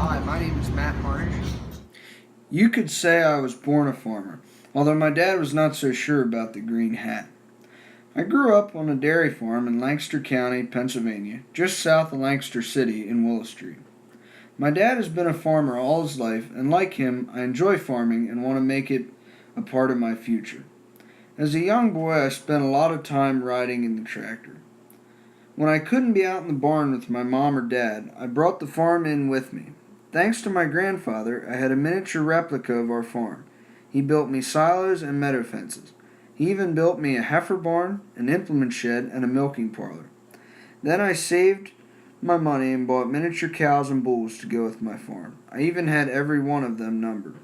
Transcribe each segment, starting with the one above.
Hi, my name is Matt Harnish. You could say I was born a farmer, although my dad was not so sure about the green hat. I grew up on a dairy farm in Lancaster County, Pennsylvania, just south of Lancaster City in Willis Street. My dad has been a farmer all his life, and like him, I enjoy farming and want to make it a part of my future. As a young boy, I spent a lot of time riding in the tractor. When I couldn't be out in the barn with my mom or dad, I brought the farm in with me. Thanks to my grandfather, I had a miniature replica of our farm. He built me silos and meadow fences. He even built me a heifer barn, an implement shed, and a milking parlor. Then I saved my money and bought miniature cows and bulls to go with my farm. I even had every one of them numbered.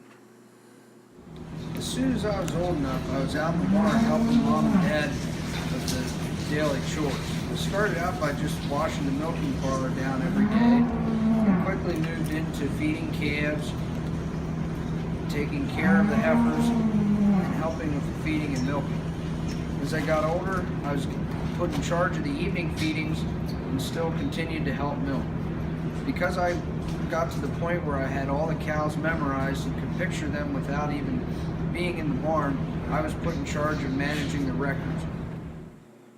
As soon as I was old enough, I was out in the barn helping mom and dad with the daily chores. I started out by just washing the milking parlor down every day. I quickly moved into feeding calves, taking care of the heifers, and helping with the feeding and milking. As I got older, I was put in charge of the evening feedings and still continued to help milk. Because I got to the point where I had all the cows memorized and could picture them without even being in the barn, I was put in charge of managing the records.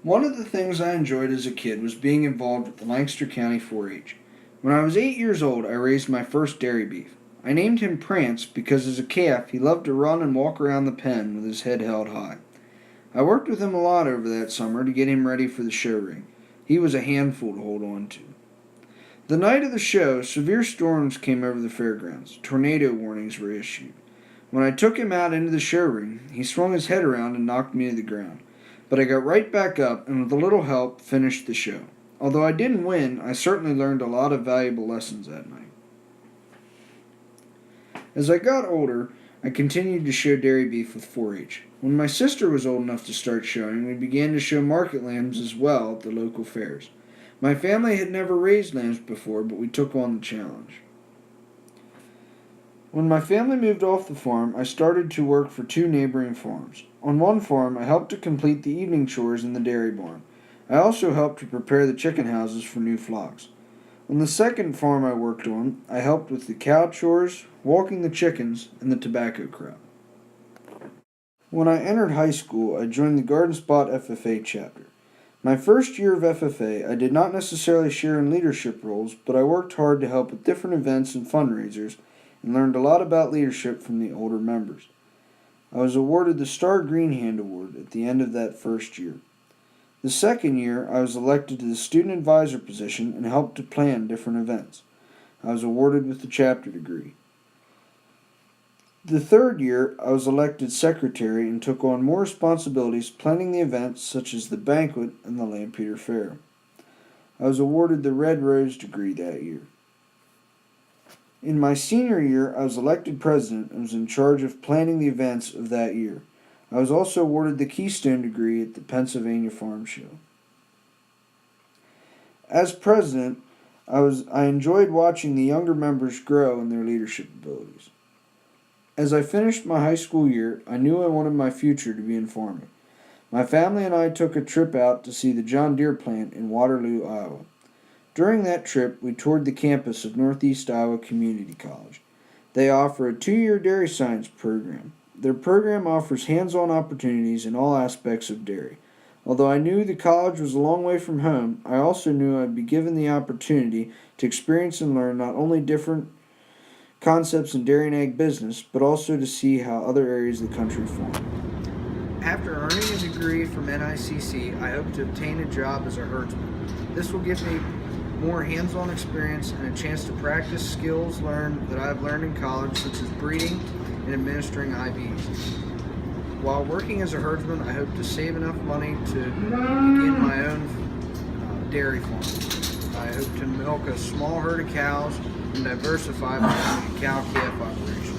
One of the things I enjoyed as a kid was being involved with the Lancaster County 4-H. When I was 8 years old, I raised my first dairy beef. I named him Prance because as a calf he loved to run and walk around the pen with his head held high. I worked with him a lot over that summer to get him ready for the show ring. He was a handful to hold on to. The night of the show, severe storms came over the fairgrounds. Tornado warnings were issued. When I took him out into the show ring, he swung his head around and knocked me to the ground. But I got right back up and with a little help finished the show. Although I didn't win, I certainly learned a lot of valuable lessons that night. As I got older, I continued to show dairy beef with 4-H. When my sister was old enough to start showing, we began to show market lambs as well at the local fairs. My family had never raised lambs before, but we took on the challenge. When my family moved off the farm, I started to work for two neighboring farms. On one farm, I helped to complete the evening chores in the dairy barn. I also helped to prepare the chicken houses for new flocks. On the second farm I worked on, I helped with the cow chores, walking the chickens, and the tobacco crop. When I entered high school, I joined the Garden Spot FFA chapter. My first year of FFA, I did not necessarily share in leadership roles, but I worked hard to help with different events and fundraisers and learned a lot about leadership from the older members. I was awarded the Star Green Hand Award at the end of that first year. The second year, I was elected to the student advisor position and helped to plan different events. I was awarded with the chapter degree. The third year, I was elected secretary and took on more responsibilities planning the events such as the banquet and the Lampeter Fair. I was awarded the Red Rose degree that year. In my senior year, I was elected president and was in charge of planning the events of that year. I was also awarded the Keystone degree at the Pennsylvania Farm Show. As president, I enjoyed watching the younger members grow in their leadership abilities. As I finished my high school year, I knew I wanted my future to be in farming. My family and I took a trip out to see the John Deere plant in Waterloo, Iowa. During that trip, we toured the campus of Northeast Iowa Community College. They offer a 2-year dairy science program. Their program offers hands-on opportunities in all aspects of dairy. Although I knew the college was a long way from home, I also knew I'd be given the opportunity to experience and learn not only different concepts in dairy and egg business, but also to see how other areas of the country farm. After earning a degree from NICC, I hope to obtain a job as a herdsman. This will give me more hands-on experience and a chance to practice skills that I've learned in college, such as breeding and administering IVs. While working as a herdsman, I hope to save enough money to begin my own dairy farm. I hope to milk a small herd of cows and diversify my cow-calf operation.